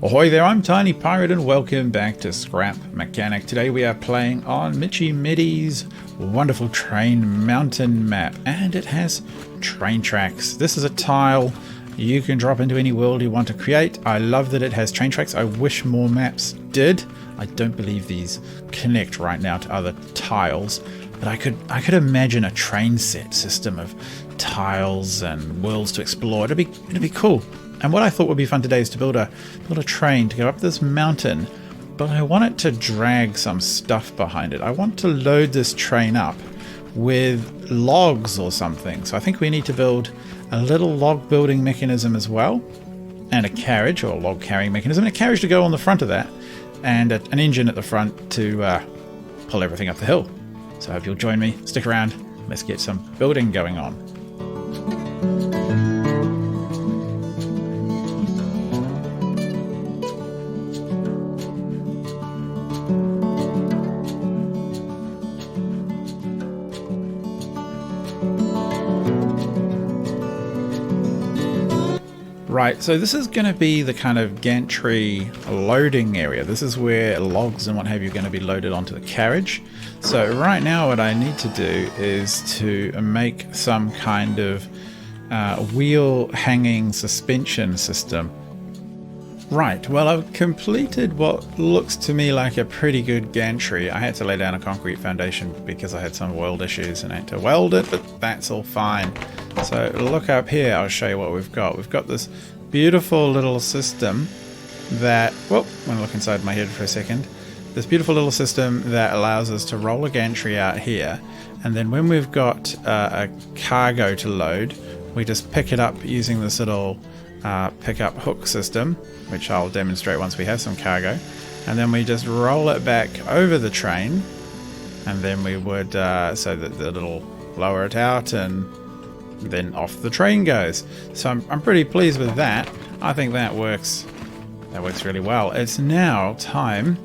Ahoy there, I'm TinyPirate and welcome back to Scrap Mechanic. Today we are playing on Mitchy Middy's wonderful train mountain map, and it has train tracks. This is a tile you can drop into any world you want to create. I love that it has train tracks. I wish more maps did. I don't believe these connect right now to other tiles, but I could imagine a train set system of tiles and worlds to explore. It'd be cool. And what I thought would be fun today is to build a train to go up this mountain, but I want it to drag some stuff behind it. I want to load this train up with logs or something. So I think we need to build a little log building mechanism as well, and a carriage or a log carrying mechanism, and a carriage to go on the front of that, and an engine at the front to pull everything up the hill. So I hope you'll join me. Stick around. Let's get some building going on. Right, so this is going to be the kind of gantry loading area. This is where logs and what have you are going to be loaded onto the carriage. So right now what I need to do is to make some kind of wheel hanging suspension system. Right, well, I've completed what looks to me like a pretty good gantry. I had to lay down a concrete foundation because I had some weld issues and I had to weld it, but that's all fine. So look up here, I'll show you what we've got. We've got this beautiful little system that, well, I'm going to look inside my head for a second. This beautiful little system that allows us to roll a gantry out here, and then when we've got a cargo to load, we just pick it up using this little pickup hook system, which I'll demonstrate once we have some cargo, and then we just roll it back over the train, and then we would so that it'll lower it out and then off the train goes. So I'm pretty pleased with that. I think that works really well. It's now time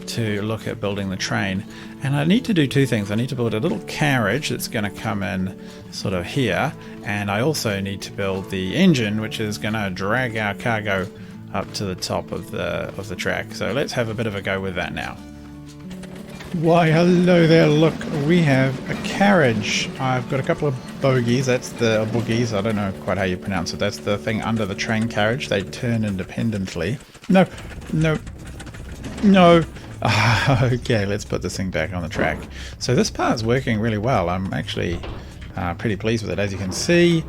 to look at building the train, and I need to do two things. I need to build a little carriage that's going to come in sort of here, and I also need to build the engine which is going to drag our cargo up to the top of the track. So let's have a bit of a go with that now. Why, hello there, look, we have a carriage. I've got a couple of bogies, that's the boogies, I don't know quite how you pronounce it. That's the thing under the train carriage. They turn independently. No. Okay, let's put this thing back on the track. So this part's working really well. I'm actually pretty pleased with it. As you can see,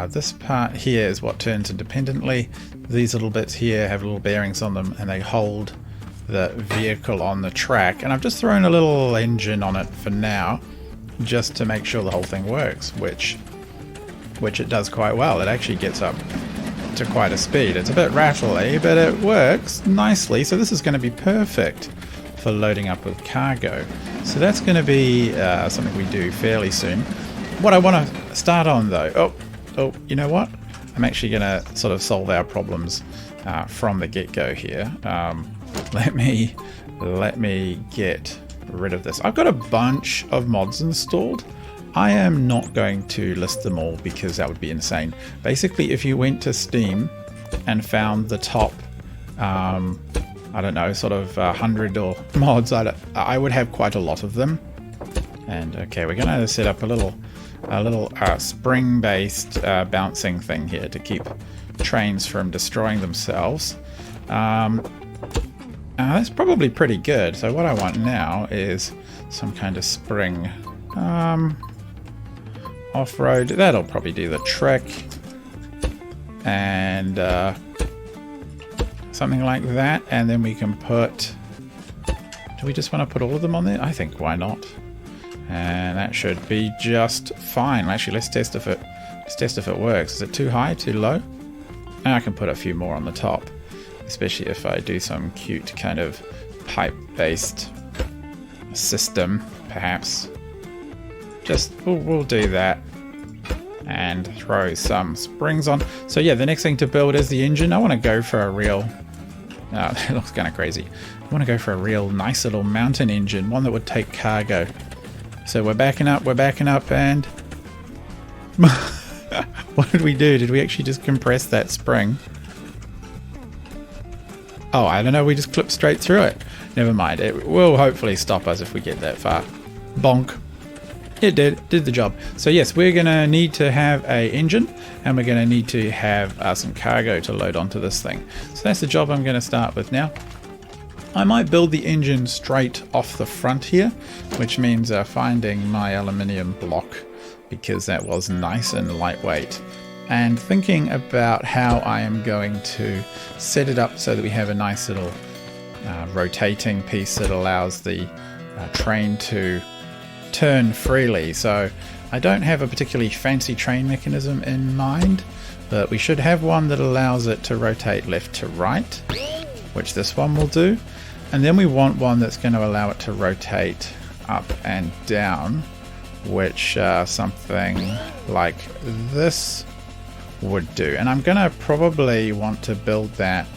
this part here is what turns independently. These little bits here have little bearings on them and they hold the vehicle on the track, and I've just thrown a little engine on it for now just to make sure the whole thing works, which it does quite well. It actually gets up to quite a speed. It's a bit rattly, but it works nicely. So this is going to be perfect for loading up with cargo. So that's going to be something we do fairly soon. What I want to start on though, oh, you know what? I'm actually going to sort of solve our problems from the get-go here. Let me get rid of this. I've got a bunch of mods installed. I am not going to list them all because that would be insane. Basically, if you went to Steam and found the top, I don't know, sort of 100 or mods, I would have quite a lot of them. And okay, we're going to set up a little spring-based bouncing thing here to keep trains from destroying themselves. That's probably pretty good. So what I want now is some kind of spring off-road. That'll probably do the trick. And something like that. And then we can put... Do we just want to put all of them on there? I think why not? And that should be just fine. Actually, let's test if it works. Is it too high, too low? And I can put a few more on the top, especially if I do some cute kind of pipe-based system, perhaps. We'll do that and throw some springs on. So yeah, the next thing to build is the engine. I want to go for a real... it looks kind of crazy. I want to go for a real nice little mountain engine, one that would take cargo. So we're backing up, and... What did we do? Did we actually just compress that spring? Oh, I don't know, we just clipped straight through it. Never mind, it will hopefully stop us if we get that far. Bonk. It did the job. So yes, we're going to need to have a engine, and we're going to need to have some cargo to load onto this thing. So that's the job I'm going to start with now. I might build the engine straight off the front here, which means finding my aluminium block, because that was nice and lightweight. And thinking about how I am going to set it up so that we have a nice little rotating piece that allows the train to turn freely. So I don't have a particularly fancy train mechanism in mind, but we should have one that allows it to rotate left to right, which this one will do. And then we want one that's going to allow it to rotate up and down, which something like this would do. And I'm going to probably want to build that,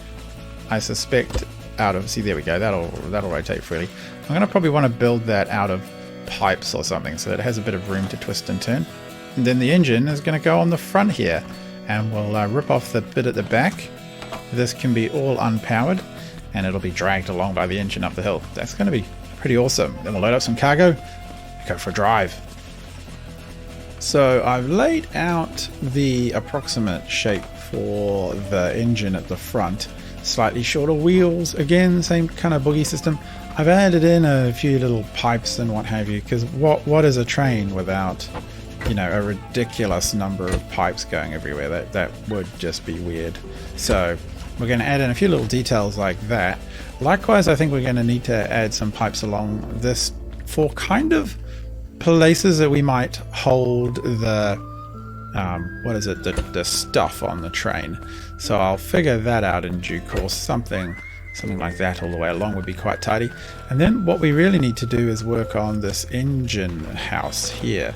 I suspect, out of, see, there we go, that'll rotate freely. I'm going to probably want to build that out of pipes or something so that it has a bit of room to twist and turn. And then the engine is going to go on the front here, and we'll rip off the bit at the back. This can be all unpowered, and it'll be dragged along by the engine up the hill. That's going to be pretty awesome. Then we'll load up some cargo, go for a drive. So I've laid out the approximate shape for the engine at the front. Slightly shorter wheels, again, same kind of boogie system. I've added in a few little pipes and what have you, because what is a train without, you know, a ridiculous number of pipes going everywhere? That would just be weird. So we're going to add in a few little details like that. Likewise, I think we're going to need to add some pipes along this for kind of places that we might hold the the stuff on the train. So I'll figure that out in due course. Something like that all the way along would be quite tidy. And then what we really need to do is work on this engine house here.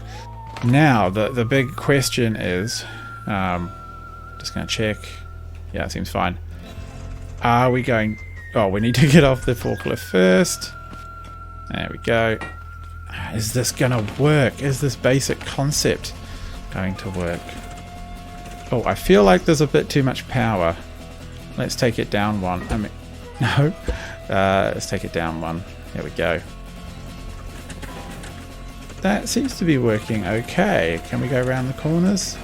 Now the big question is, just going to check. Yeah, it seems fine. Are we going... Oh, we need to get off the forklift first. There we go. Is this going to work? Is this basic concept going to work? Oh, I feel like there's a bit too much power. Let's take it down one. I mean, no. Let's take it down one. There we go. That seems to be working okay. Can we go around the corners?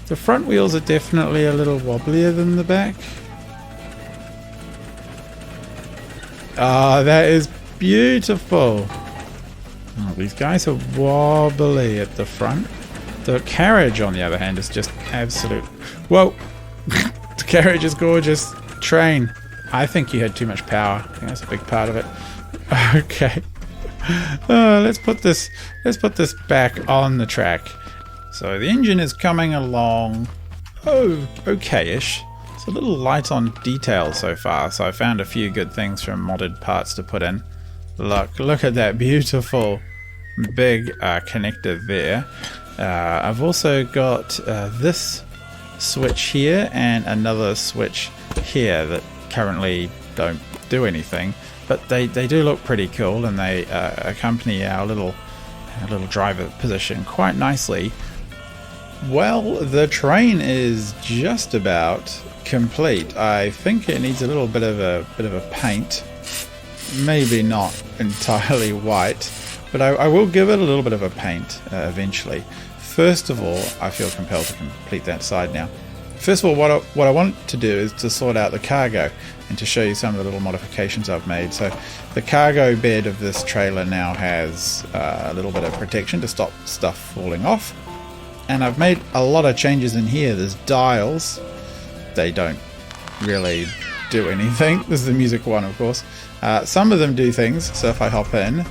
The front wheels are definitely a little wobblier than the back. Ah, that is beautiful. Oh, these guys are wobbly at the front. The Carriage, on the other hand, is just absolute... Whoa! The Carriage is gorgeous. Train. I think you had too much power. I think that's a big part of it. Okay. Let's put this back on the track. So the engine is coming along. Oh, okay-ish. It's a little light on detail so far, so I found a few good things from modded parts to put in. Look at that beautiful big connector there. I've also got this switch here and another switch here that currently don't do anything, but they do look pretty cool, and they accompany our little driver position quite nicely. Well, the train is just about complete. I think it needs a little bit of a paint. Maybe not entirely white, but I will give it a little bit of a paint eventually. First of all, I feel compelled to complete that side now. First of all, what I want to do is to sort out the cargo and to show you some of the little modifications I've made. So the cargo bed of this trailer now has a little bit of protection to stop stuff falling off. And I've made a lot of changes in here. There's dials. They don't really do anything. This is the music one, of course. Some of them do things, so if I hop in,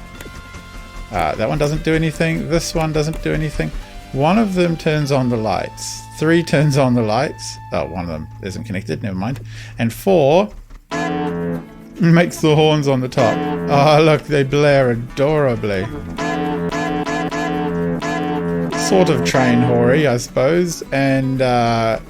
that one doesn't do anything. This one doesn't do anything. One of them turns on the lights. 3 turns on the lights. Oh, one of them isn't connected, never mind. And 4 makes the horns on the top. Oh, look, they blare adorably. Sort of train hoary, I suppose. And I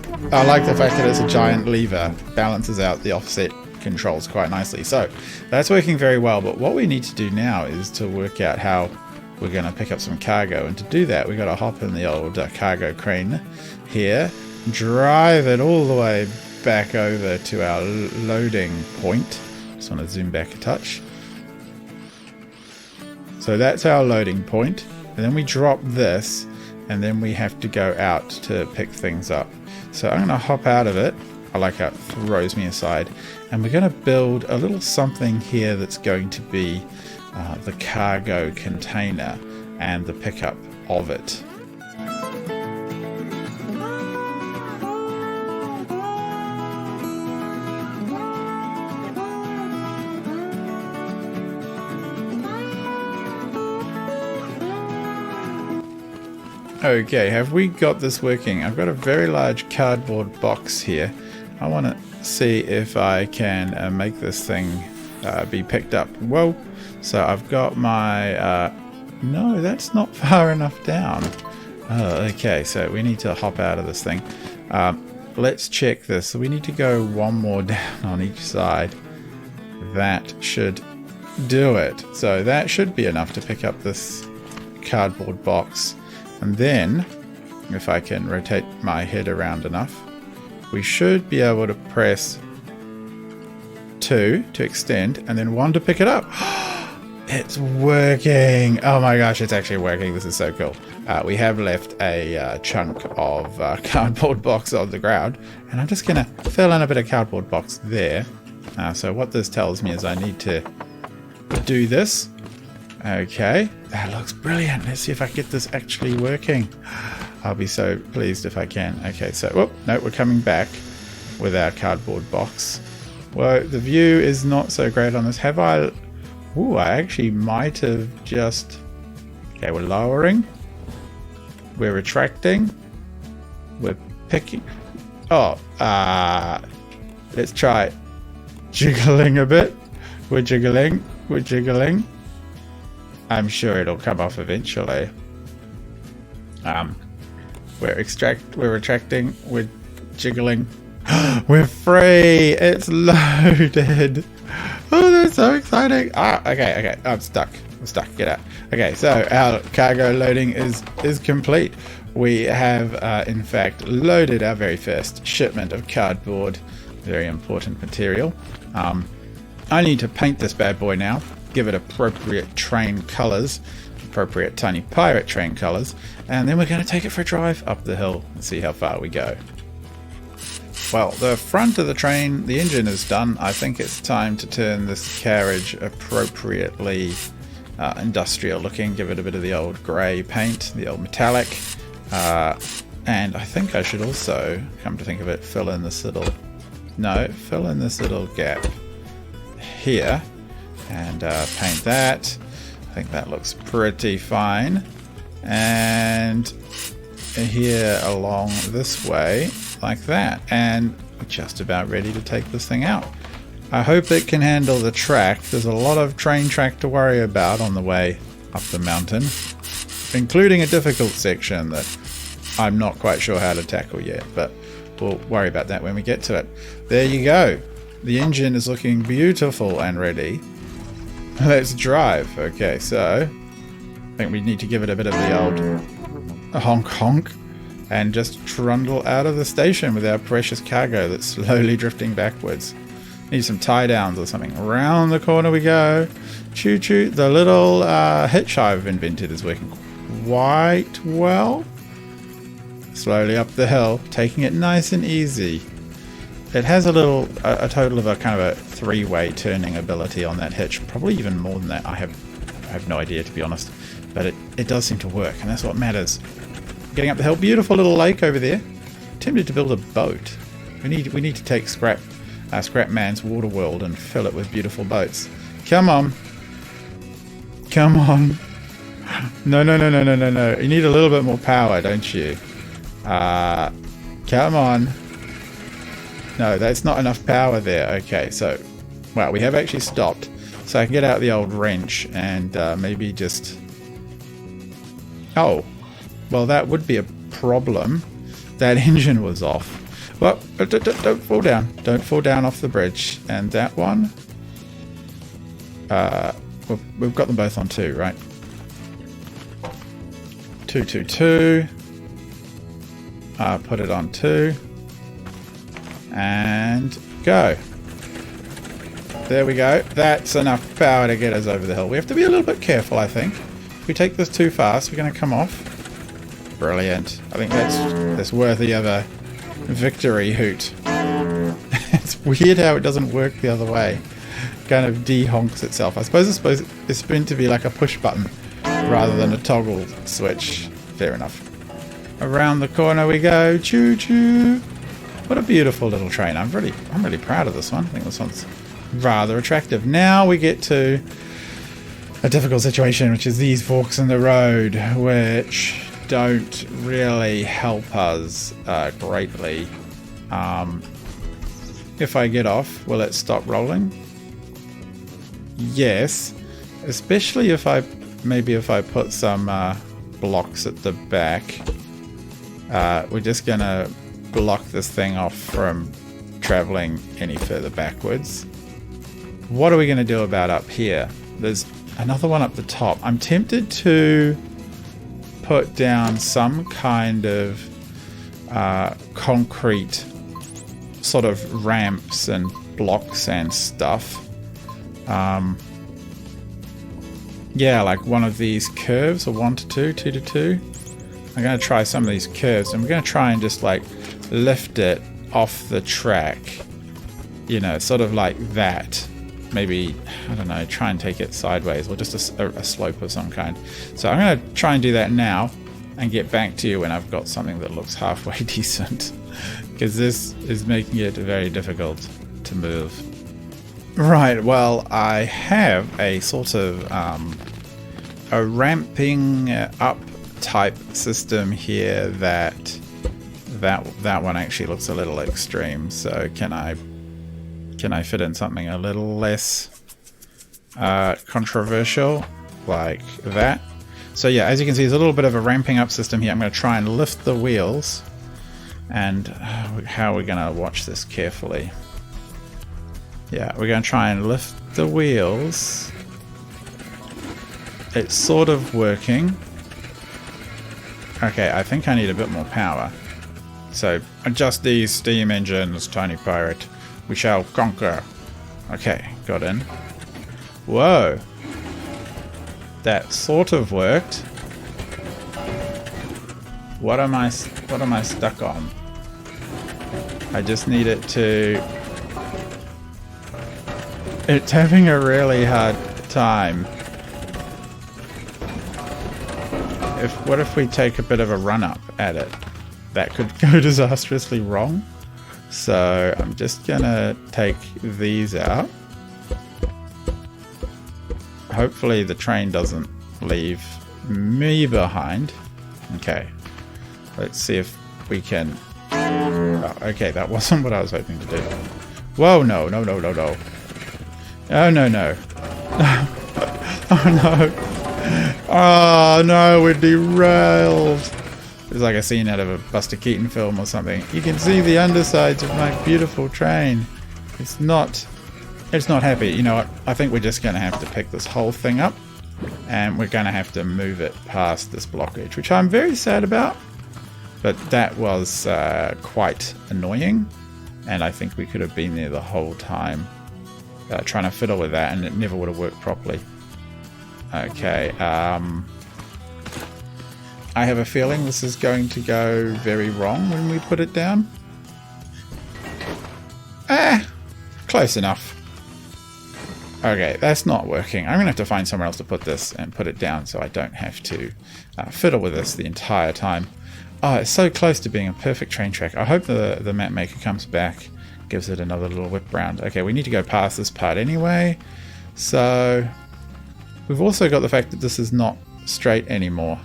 like the fact that it's a giant lever. Balances out the offset controls quite nicely. So that's working very well. But what we need to do now is to work out how we're going to pick up some cargo. And to do that, we've got to hop in the old cargo crane here, drive it all the way back over to our loading point. Just want to zoom back a touch. So that's our loading point. And then we drop this, and then we have to go out to pick things up. So I'm going to hop out of it. I like how it throws me aside. And we're going to build a little something here that's going to be the cargo container and the pickup of it. Okay, have we got this working? I've got a very large cardboard box here. I want to see if I can make this thing be picked up. Whoa! So I've got my... no, that's not far enough down. Oh, okay, so we need to hop out of this thing. Let's check this. So we need to go one more down on each side. That should do it. So that should be enough to pick up this cardboard box. And then, if I can rotate my head around enough, we should be able to press 2 to extend, and then 1 to pick it up. It's working! Oh my gosh, it's actually working. This is so cool. We have left a chunk of cardboard box on the ground, and I'm just going to fill in a bit of cardboard box there. So what this tells me is I need to do this. Okay, that looks brilliant. Let's see if I can get this actually working. I'll be so pleased if I can. Okay, so, whoop, no, we're coming back with our cardboard box. Well, the view is not so great on this. Have I... Ooh, I actually might have just... Okay, we're lowering. We're retracting. We're picking... Oh, let's try jiggling a bit. We're jiggling. We're jiggling. I'm sure it'll come off eventually. We're retracting, we're jiggling. We're free! It's loaded! Oh, that's so exciting! Okay, I'm stuck. Get out. Okay, so our cargo loading is complete. We have, in fact, loaded our very first shipment of cardboard. Very important material. I need to paint this bad boy now. Give it appropriate train colours, appropriate TinyPirate train colours, and then we're going to take it for a drive up the hill and see how far we go. Well, the front of the train, the engine is done. I think it's time to turn this carriage appropriately industrial looking, give it a bit of the old grey paint, the old metallic, and I think I should also, come to think of it, fill in this little gap here. And paint that. I think that looks pretty fine. And here along this way, like that. And we're just about ready to take this thing out. I hope it can handle the track. There's a lot of train track to worry about on the way up the mountain, including a difficult section that I'm not quite sure how to tackle yet, but we'll worry about that when we get to it. There you go. The engine is looking beautiful and ready. Let's drive. Okay, so I think we need to give it a bit of the old honk honk and just trundle out of the station with our precious cargo that's slowly drifting backwards. Need some tie downs or something. Around the corner we go. Choo choo. The little hitch I've invented is working quite well. Slowly up the hill, taking it nice and easy. It has a total of a kind of a 3-way turning ability on that hitch. Probably even more than that. I have no idea, to be honest. But it does seem to work, and that's what matters. Getting up the hill, beautiful little lake over there. Tempted to build a boat. We need to take Scrap Man's water world and fill it with beautiful boats. Come on. Come on. No. You need a little bit more power, don't you? Come on. No, that's not enough power there. Okay, so, well, we have actually stopped. So I can get out the old wrench and maybe just... Oh, well, that would be a problem. That engine was off. Well, don't fall down. Don't fall down off the bridge. And that one... we've got them both on 2, right? 2, 2, 2. Put it on 2. And go. There we go. That's enough power to get us over the hill. We have to be a little bit careful, I think. If we take this too fast, we're going to come off. Brilliant. I think that's worthy of a victory hoot. It's weird how it doesn't work the other way. Kind of de-honks itself. I suppose it's meant to be like a push button rather than a toggle switch. Fair enough. Around the corner we go. Choo choo. What a beautiful little train. I'm really proud of this one. I think this one's rather attractive. Now we get to a difficult situation, which is these forks in the road, which don't really help us greatly. If I get off, will it stop rolling? Yes, especially if I put some blocks at the back. We're just gonna block this thing off from traveling any further backwards. What are we gonna do about up here? There's another one up the top. I'm tempted to put down some kind of concrete sort of ramps and blocks and stuff. Yeah, like one of these curves, or 1 to 2, 2 to 2. I'm going to try some of these curves, and we're going to try and just like lift it off the track, you know, sort of like that. Maybe, I don't know, try and take it sideways, or just a slope of some kind. So I'm going to try and do that now and get back to you when I've got something that looks halfway decent, because this is making it very difficult to move. Right, well, I have a sort of a ramping up type system here that one actually looks a little extreme. So can I fit in something a little less controversial like that? So yeah, as you can see, there's a little bit of a ramping up system here. I'm going to try and lift the wheels, and how are we going to watch this carefully? Yeah, we're going to try and lift the wheels. It's sort of working. Okay, I think I need a bit more power. So, adjust these steam engines, TinyPirate. We shall conquer. Okay, got in. Whoa. That sort of worked. What am I stuck on? I just need it to... It's having a really hard time. What if we take a bit of a run up at it? That could go disastrously wrong. So I'm just gonna take these out. Hopefully the train doesn't leave me behind. Okay. Let's see if we can... Oh, okay, that wasn't what I was hoping to do. Whoa, no. Oh, no. Oh, no. Oh, no, we're derailed. It's like a scene out of a Buster Keaton film or something. You can see the undersides of my beautiful train. It's not happy. You know what? I think we're just going to have to pick this whole thing up, and we're going to have to move it past this blockage, which I'm very sad about. But that was quite annoying, and I think we could have been there the whole time trying to fiddle with that, and it never would have worked properly. Okay, I have a feeling this is going to go very wrong when we put it down. Close enough. Okay, that's not working. I'm going to have to find somewhere else to put this and put it down so I don't have to fiddle with this the entire time. Oh, it's so close to being a perfect train track. I hope the map maker comes back, gives it another little whip round. Okay, we need to go past this part anyway. So we've also got the fact that this is not straight anymore.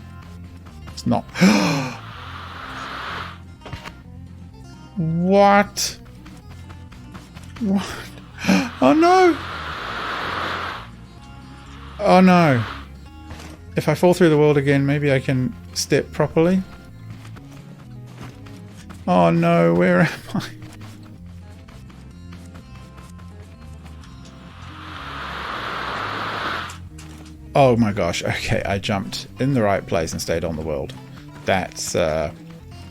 It's not. What? What? Oh no! Oh no! If I fall through the world again, maybe I can step properly. Oh no, where am I? Oh my gosh, okay, I jumped in the right place and stayed on the world. That's a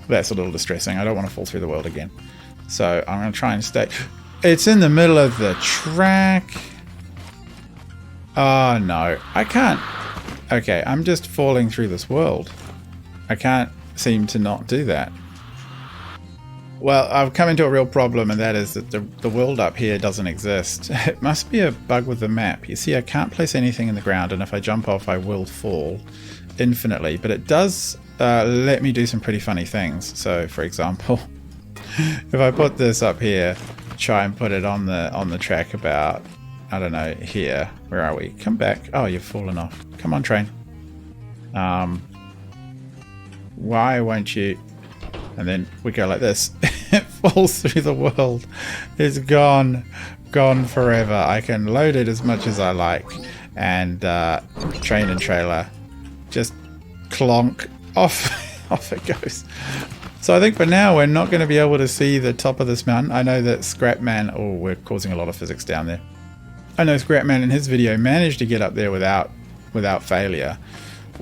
little distressing. I don't want to fall through the world again. So I'm going to try and stay. It's in the middle of the track. Oh no, I can't. Okay, I'm just falling through this world. I can't seem to not do that. Well, I've come into a real problem, and that is that the world up here doesn't exist. It must be a bug with the map. You see, I can't place anything in the ground, and if I jump off, I will fall infinitely. But it does let me do some pretty funny things. So, for example, if I put this up here, try and put it on the track about, I don't know, here. Where are we? Come back. Oh, you've fallen off. Come on, train. Why won't you? And then we go like this. It falls through the world. It's gone forever. I can load it as much as I like, and train and trailer just clonk off. Off it goes. So I think for now we're not going to be able to see the top of this mountain. I know that Scrapman, oh, we're causing a lot of physics down there. I know Scrapman in his video managed to get up there without failure.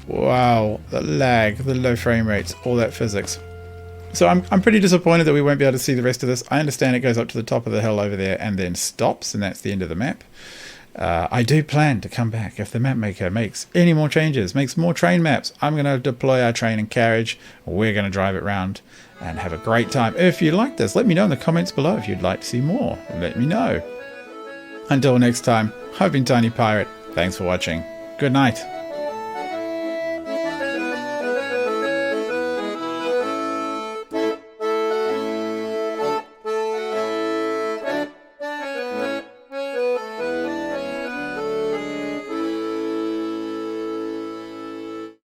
Wow, the lag, the low frame rates, all that physics. So I'm pretty disappointed that we won't be able to see the rest of this. I understand it goes up to the top of the hill over there and then stops, and that's the end of the map. I do plan to come back if the map maker makes any more changes, makes more train maps. I'm going to deploy our train and carriage. We're going to drive it around and have a great time. If you like this, let me know in the comments below. If you'd like to see more, let me know. Until next time, I've been TinyPirate. Thanks for watching. Good night.